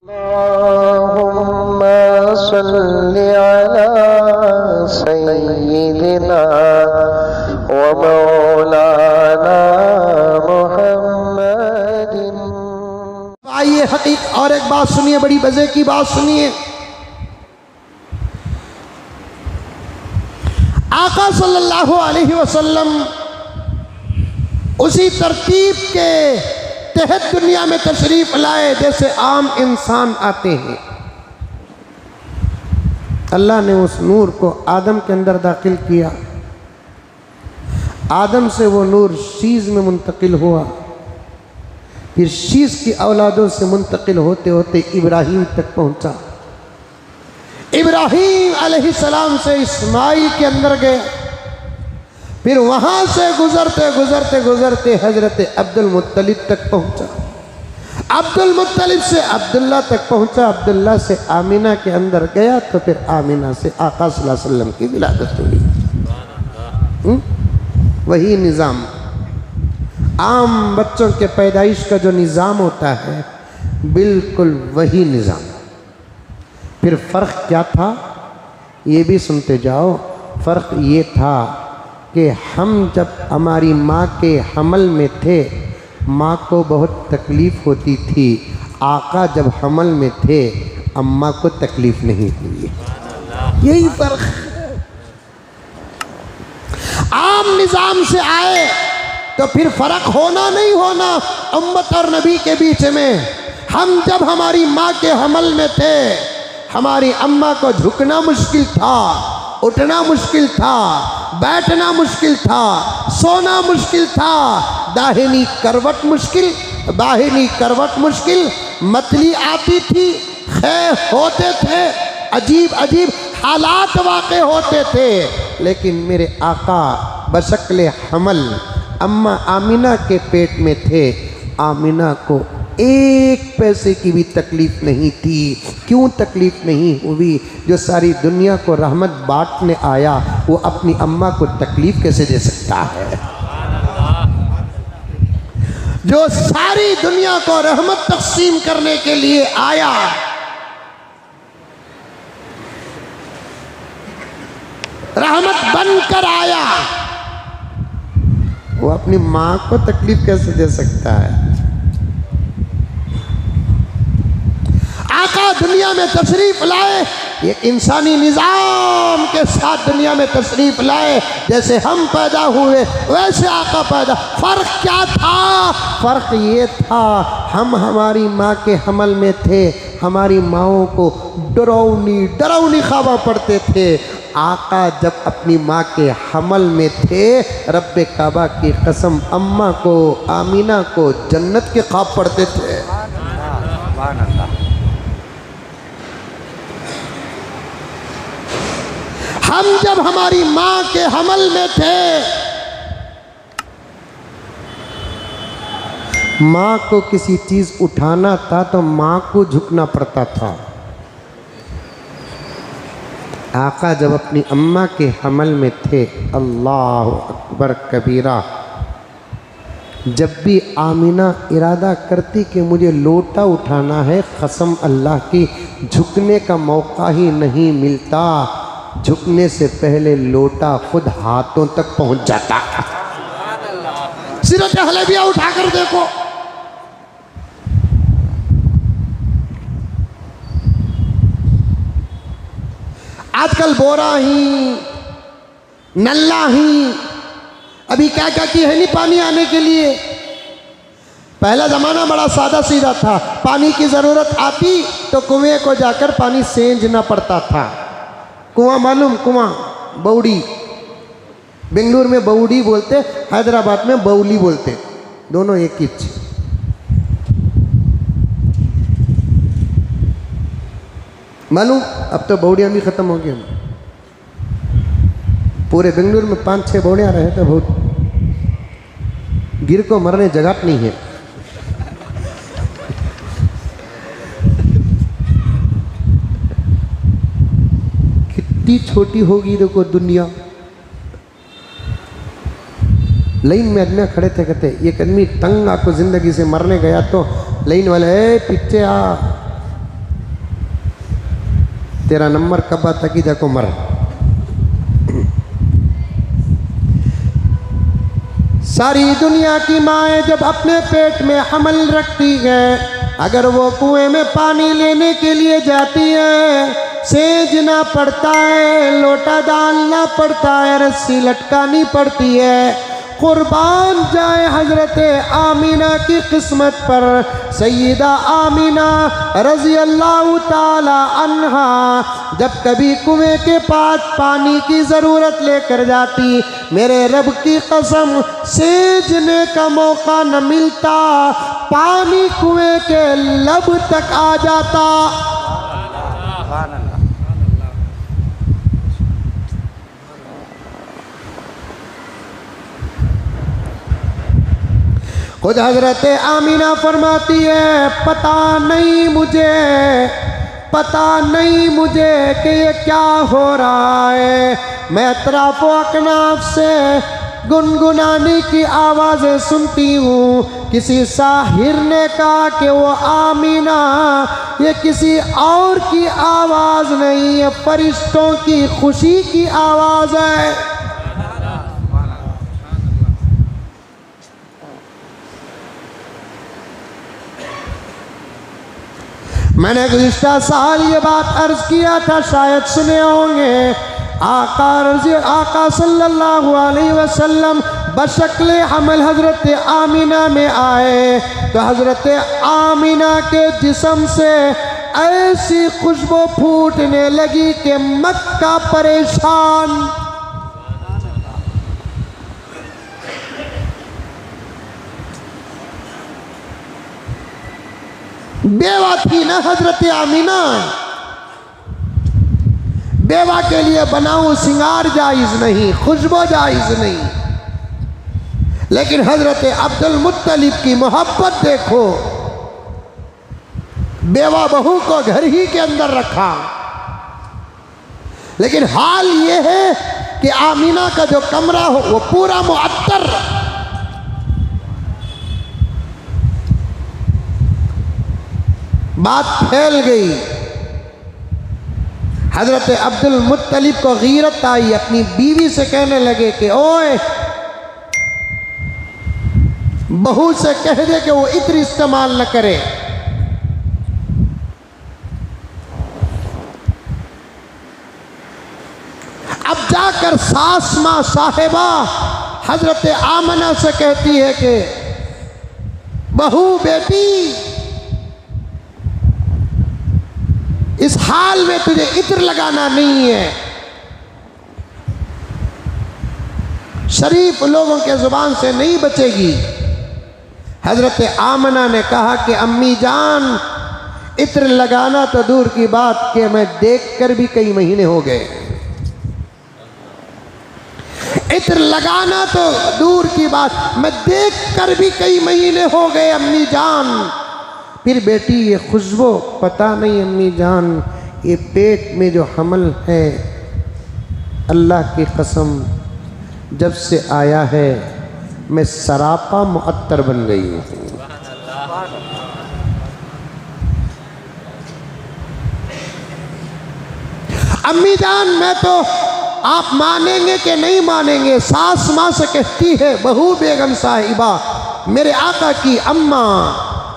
अल्लाहुम्मा सल्लि अला सय्यिदिना व मौलाना मुहम्मदिन। आइए हकीक और एक बात सुनिए, बड़ी मजे की बात सुनिए। आका सल्लल्लाहु अलैहि वसल्लम उसी तरतीब के तहत दुनिया में तशरीफ लाए जैसे आम इंसान आते हैं। अल्लाह ने उस नूर को आदम के अंदर दाखिल किया, आदम से वो नूर शीज़ में मुंतकिल हुआ, फिर शीज़ की औलादों से मुंतकिल होते होते इब्राहीम तक पहुंचा। इब्राहीम अलैहिस्सलाम से इस्माइल के अंदर गए, फिर वहाँ से गुजरते गुजरते गुजरते हजरत अब्दुल मुत्तलिब तक पहुँचा, अब्दुल मुत्तलिब से अब्दुल्ला तक पहुँचा, अब्दुल्ला से आमिना के अंदर गया तो फिर आमिना से आका सल्लल्लाहु अलैहि वसल्लम की विलादत हुई। वही निज़ाम आम बच्चों के पैदाइश का जो निज़ाम होता है, बिल्कुल वही निज़ाम। फिर फ़र्क क्या था ये भी सुनते जाओ। फ़र्क ये था कि हम जब हमारी माँ के हमल में थे, माँ को बहुत तकलीफ़ होती थी। आका जब हमल में थे, अम्मा को तकलीफ़ नहीं हुई। यही फ़र्क है। आम निज़ाम से आए तो फिर फ़र्क होना नहीं होना उम्मत और नबी के बीच में। हम जब हमारी माँ के हमल में थे, हमारी अम्मा को झुकना मुश्किल था, उठना मुश्किल था, बैठना मुश्किल था, सोना मुश्किल था, दाहिनी करवट मुश्किल, बाहिनी करवट मुश्किल, मतली आती थी, खैर होते थे, अजीब अजीब हालात वाक़े होते थे। लेकिन मेरे आका बशक्ल हमल अम्मा आमिना के पेट में थे, आमिना को एक पैसे की भी तकलीफ़ नहीं थी। क्यों तकलीफ़ नहीं हुई? जो सारी दुनिया को रहमत बांटने आया, वो अपनी अम्मा को तकलीफ़ कैसे दे सकता है? जो सारी दुनिया को रहमत तक़सीम करने के लिए आया, रहमत बनकर आया, वो अपनी माँ को तकलीफ़ कैसे दे सकता है? आका दुनिया में तशरीफ़ लाए, ये इंसानी निज़ाम के साथ दुनिया में तशरीफ़ लाए। जैसे हम पैदा हुए वैसे आका पैदा। फ़र्क क्या था? फ़र्क ये था, हम हमारी माँ के हमल में थे, हमारी माँओं को डरावनी डरावनी ख़्वाब पड़ते थे। आका जब अपनी माँ के हमल में थे, रब्बे काबा की कसम, अम्मा को आमीना को जन्नत के ख्वाब पड़ते थे। हम जब हमारी माँ के हमल में थे, माँ को किसी चीज़ उठाना था तो माँ को झुकना पड़ता था। आका जब अपनी अम्मा के हमल में थे, अल्लाह अकबर कबीरा, जब भी आमिना इरादा करती कि मुझे लोटा उठाना है, कसम अल्लाह की, झुकने का मौका ही नहीं मिलता। झुकने से पहले लोटा खुद हाथों तक पहुंच जाता। सीरत हलबिया उठाकर देखो, आजकल बोरा ही, नल्ला ही, अभी क्या क्या की है नहीं पानी आने के लिए। पहला ज़माना बड़ा सादा सीधा था, पानी की ज़रूरत आती तो कुएं को जाकर पानी सेंधना पड़ता था। कुआं मालूम? कुआं, बौड़ी। बेंगलुरु में बौड़ी बोलते, हैदराबाद में बौली बोलते, दोनों एक ही चीज। मालूम? अब तो बौड़ियाँ भी ख़त्म हो गई। पूरे बेंगलुरु में 5-6 बौड़ियाँ रहे तो बहुत, गिर को मरने जगह नहीं है। कितनी छोटी होगी देखो दुनिया। लाइन में आदमी खड़े थे, कहते एक आदमी तंग आको ज़िंदगी से मरने गया तो लाइन वाले, ए पीछे आ, तेरा नंबर कब आता कि देखो मर। सारी दुनिया की माएँ जब अपने पेट में हमल रखती हैं, अगर वो कुएं में पानी लेने के लिए जाती है, सेजना पड़ता है, लोटा डालना पड़ता है, रस्सी लटकानी पड़ती है। कुर्बान जाए हजरत आमीना की किस्मत पर। सैयदा आमीना रज़ी अल्लाह ताला अन्हा जब कभी कुएं के पास पानी की ज़रूरत लेकर जाती, मेरे रब की कसम सेजने का मौका न मिलता, पानी कुएं के लब तक आ जाता। खुद हजरत आमीना फरमाती है, पता नहीं मुझे कि ये क्या हो रहा है। मैं अतराफ़ अकनाफ से गुनगुनाने की आवाज़ें सुनती हूँ। किसी साहिर ने कहा कि वो आमीना ये किसी और की आवाज़ नहीं है, फरिश्तों की खुशी की आवाज़ है। मैंने गुज़िश्ता साल ये बात अर्ज़ किया था, शायद सुने होंगे। आका सल्लल्लाहु अलैहि वसल्लम बशक्ल हमल हज़रत आमीना में आए तो हज़रत आमीना के जिस्म से ऐसी खुशबू फूटने लगी कि मक्का परेशान। बेवा थी ना हजरत आमीना, बेवा के लिए बनाऊं सिंगार जायज़ नहीं, खुशबू जायज़ नहीं। लेकिन हजरत अब्दुल मुत्तलिब की मोहब्बत देखो, बेवा बहू को घर ही के अंदर रखा। लेकिन हाल ये है कि आमीना का जो कमरा हो वो पूरा मुअत्तर। बात फैल गई। हजरत अब्दुल मुत्तलिब को गीरत आई, अपनी बीवी से कहने लगे कि ओए बहू से कह दे कि वो इत्र इस्तेमाल न करे। अब जाकर सास मां साहिबा हजरत आमना से कहती है कि बहू बेटी, इस हाल में तुझे इत्र लगाना नहीं है। शरीफ लोगों के जुबान से नहीं बचेगी। हजरत आमना ने कहा कि अम्मी जान, इत्र लगाना तो दूर की बात कि मैं देखकर भी कई महीने हो गए। इत्र लगाना तो दूर की बात, मैं देखकर भी कई महीने हो गए अम्मी जान। फिर बेटी ये खुशबू, पता नहीं अम्मी जान, ये पेट में जो हमल है, अल्लाह की कसम जब से आया है मैं सरापा मुअत्तर बन गई हूँ। अम्मी जान, मैं तो आप मानेंगे कि नहीं मानेंगे, सास माँ से कहती है, बहू बेगम साहिबा मेरे आका की अम्मा,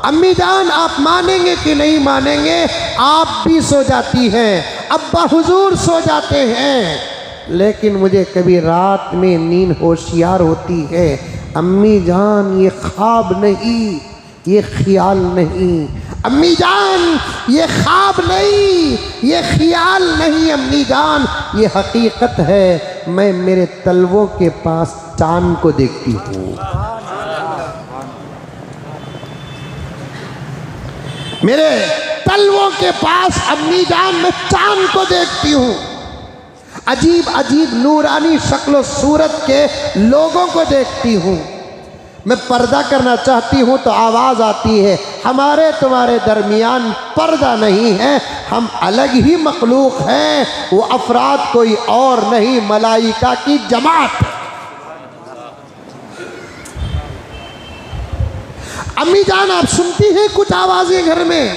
अम्मी जान आप मानेंगे कि नहीं मानेंगे, आप भी सो जाती हैं, अब्बा हुजूर सो जाते हैं, लेकिन मुझे कभी रात में नींद होशियार होती है। अम्मी जान ये ख्वाब नहीं, ये ख्याल नहीं। अम्मी जान ये ख्वाब नहीं, ये ख्याल नहीं। अम्मी जान ये हकीकत है। मैं मेरे तलवों के पास चांद को देखती हूँ। मेरे तलवों के पास अम्मी जान मैं चांद को देखती हूँ। अजीब अजीब नूरानी शक्ल सूरत के लोगों को देखती हूँ। मैं पर्दा करना चाहती हूँ तो आवाज़ आती है, हमारे तुम्हारे दरमियान पर्दा नहीं है, हम अलग ही मखलूक हैं, वो अफराद कोई और नहीं, मलाइका की जमात। अम्मी जान आप सुनती हैं कुछ आवाज़ें घर में?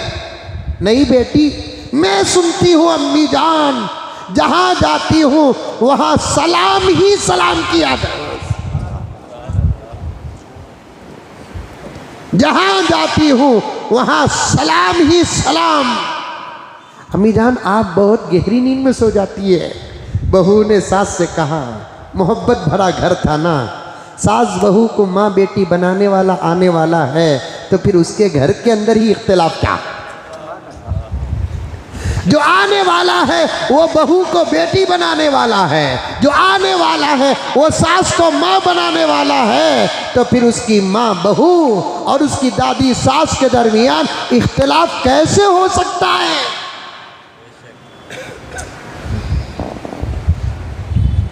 नहीं बेटी, मैं सुनती हूँ अम्मी जान, जहाँ जाती हूँ वहाँ सलाम ही सलाम किया जाए, जहाँ जाती हूँ वहाँ सलाम ही सलाम। अम्मी जान आप बहुत गहरी नींद में सो जाती है। बहू ने सास से कहा, मोहब्बत भरा घर था ना, सास बहू को माँ बेटी बनाने वाला आने वाला है, तो फिर उसके घर के अंदर ही इख्तिलाफ क्या? जो आने वाला है वो बहू को बेटी बनाने वाला है, जो आने वाला है वो सास को माँ बनाने वाला है, तो फिर उसकी माँ बहू और उसकी दादी सास के दरमियान इख्तिलाफ कैसे हो सकता है?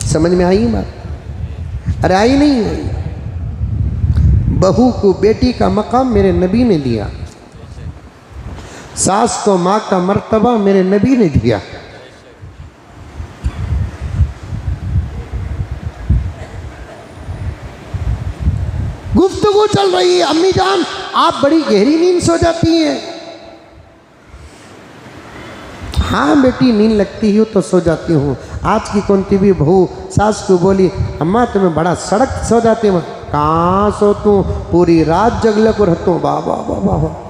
समझ में आई बात? अरे आई नहीं आई। बहू को बेटी का मकाम मेरे नबी ने दिया, सास को माँ का मर्तबा मेरे नबी ने दिया। गुफ्तगू चल रही है, अम्मी जान आप बड़ी गहरी नींद सो जाती हैं। हाँ बेटी, नींद लगती हो तो सो जाती हूँ। आज की कौन सी भी बहू सास को बोली, अम्मा तुम्हें बड़ा सड़क सो जाती हूँ। कहाँ सो तू, पूरी रात जगले को रहता हूँ। वाह वाह वाह वाह,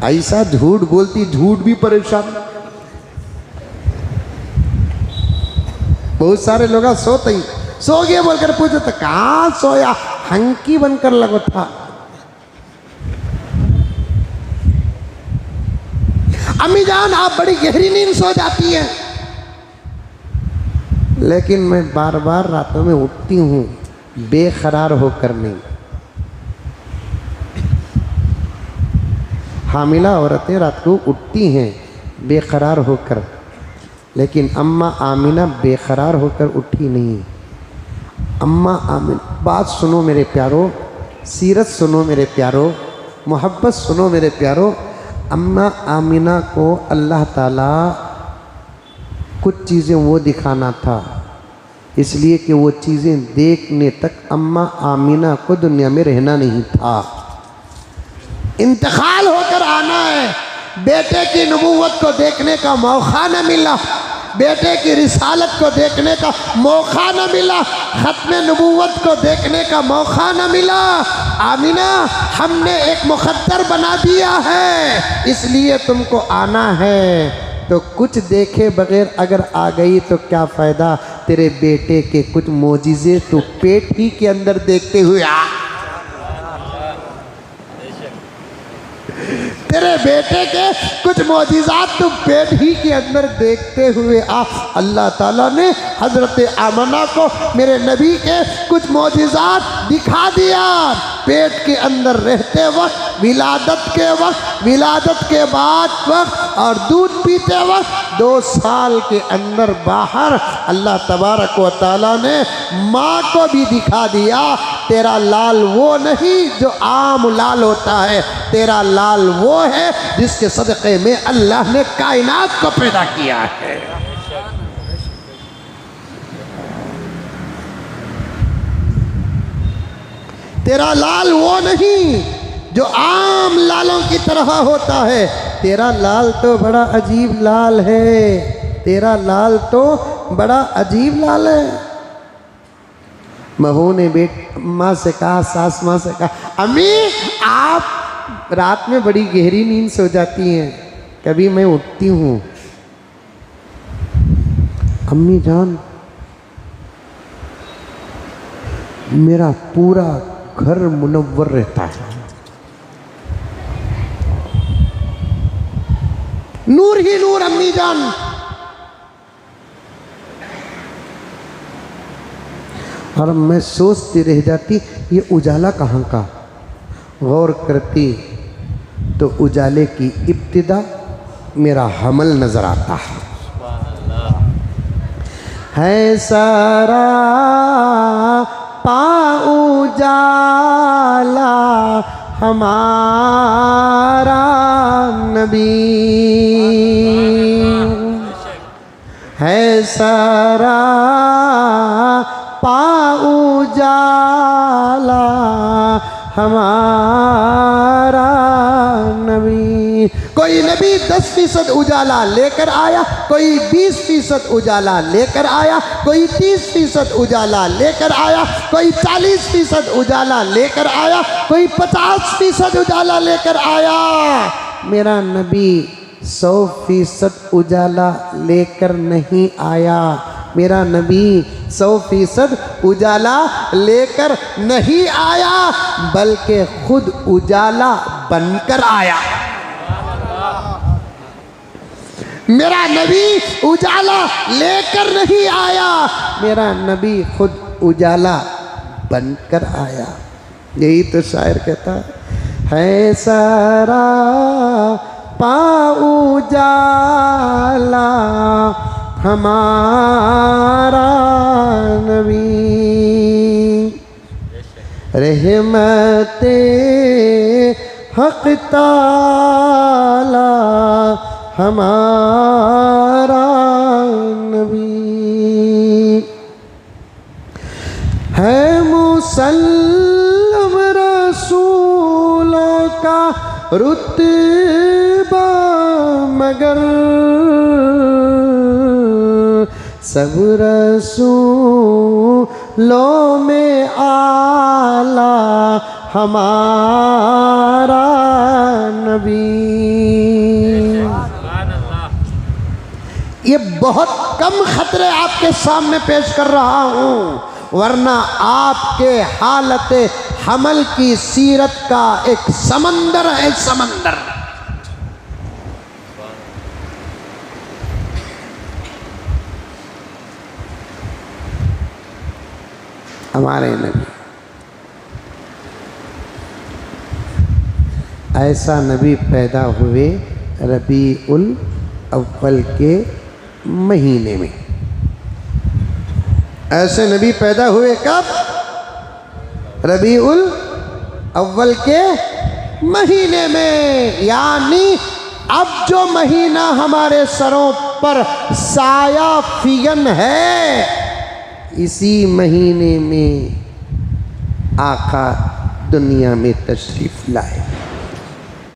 ऐसा झूठ बोलती, झूठ भी परेशान। बहुत सारे लोग सोते ही सो गए बोलकर पूछे तो कहाँ सोया, हंकी बनकर लगो था। अम्मी जान आप बड़ी गहरी नींद सो जाती हैं, लेकिन मैं बार बार रातों में उठती हूँ बेकरार होकर। नहीं, हामिला औरतें रात को उठती हैं बेकरार होकर, लेकिन अम्मा आमिना बेकरार होकर उठी नहीं। अम्मा आमिना, बात सुनो मेरे प्यारो, सीरत सुनो मेरे प्यारो, मोहब्बत सुनो मेरे प्यारो। अम्मा आमिना को अल्लाह ताला कुछ चीज़ें वो दिखाना था, इसलिए कि वो चीज़ें देखने तक अम्मा आमिना को दुनिया में रहना नहीं था। इंतकाल होकर आना है, बेटे की नबूवत को देखने का मौका न मिला, बेटे की रिसालत को देखने का मौका न मिला, खत्म नबूवत को देखने का मौका न मिला। आमिना हमने एक मुकद्दर बना दिया है, इसलिए तुमको आना है। तो कुछ देखे बगैर अगर आ गई तो क्या फ़ायदा, तेरे बेटे के कुछ मोजिज़े तो पेट ही के अंदर देखते हुए आ, तेरे बेटे के कुछ मोजिज़ात तो पेट ही के अंदर देखते हुए आ। अल्लाह ताला ने हज़रत आमना को मेरे नबी के कुछ मोजिज़ात दिखा दिया। पेट के अंदर रहते वक्त, विलादत के वक्त, विलादत के बाद वक्त और दूध पीते वक्त 2 साल के अंदर बाहर अल्लाह तबारक व तआला ने माँ को भी दिखा दिया। तेरा लाल वो नहीं जो आम लाल होता है, तेरा लाल वो है जिसके सदक़े में अल्लाह ने कायनात को पैदा किया है। तेरा लाल वो नहीं जो आम लालों की तरह होता है, तेरा लाल तो बड़ा अजीब लाल है, तेरा लाल तो बड़ा अजीब लाल है। बहू ने माँ से कहा, सास माँ से कहा, अम्मी आप रात में बड़ी गहरी नींद सो जाती हैं, कभी मैं उठती हूँ। अम्मी जान मेरा पूरा घर मुनव्वर रहता है, नूर ही नूर। अम्मी जान और मैं सोचती रह जाती ये उजाला कहाँ का। गौर करती तो उजाले की इब्तिदा मेरा हमल नजर आता है सारा पाऊं जाला हमारा नबी है, सारा पाऊं जाला हमारा नबी। कोई नबी 10% उजाला लेकर आया, कोई 20% उजाला लेकर आया, कोई 30% उजाला लेकर आया, कोई 40% उजाला लेकर आया, कोई 50% उजाला लेकर आया। मेरा नबी 100% उजाला लेकर नहीं आया। मेरा नबी 100% उजाला लेकर नहीं आया, बल्कि खुद उजाला बनकर आया। मेरा नबी उजाला लेकर नहीं आया, मेरा नबी खुद उजाला बनकर आया। यही तो शायर कहता है सारा पाऊ जाला हमारा नबी, रहमते हक ताला हमारा नबी, है मुसल्लम रसूलों का रुतबा मगर सब रसूलों में आला हमारा नबी। ये बहुत कम खतरे आपके सामने पेश कर रहा हूँ, वरना आपके हालत हमल की सीरत का एक समंदर है, समंदर। हमारे नबी ऐसा नबी पैदा हुए रबीउल अव्वल के महीने में। ऐसे नबी पैदा हुए कब? रबीउल अव्वल के महीने में। यानी अब जो महीना हमारे सरों पर साया फिगन है, इसी महीने में आका दुनिया में तशरीफ लाए।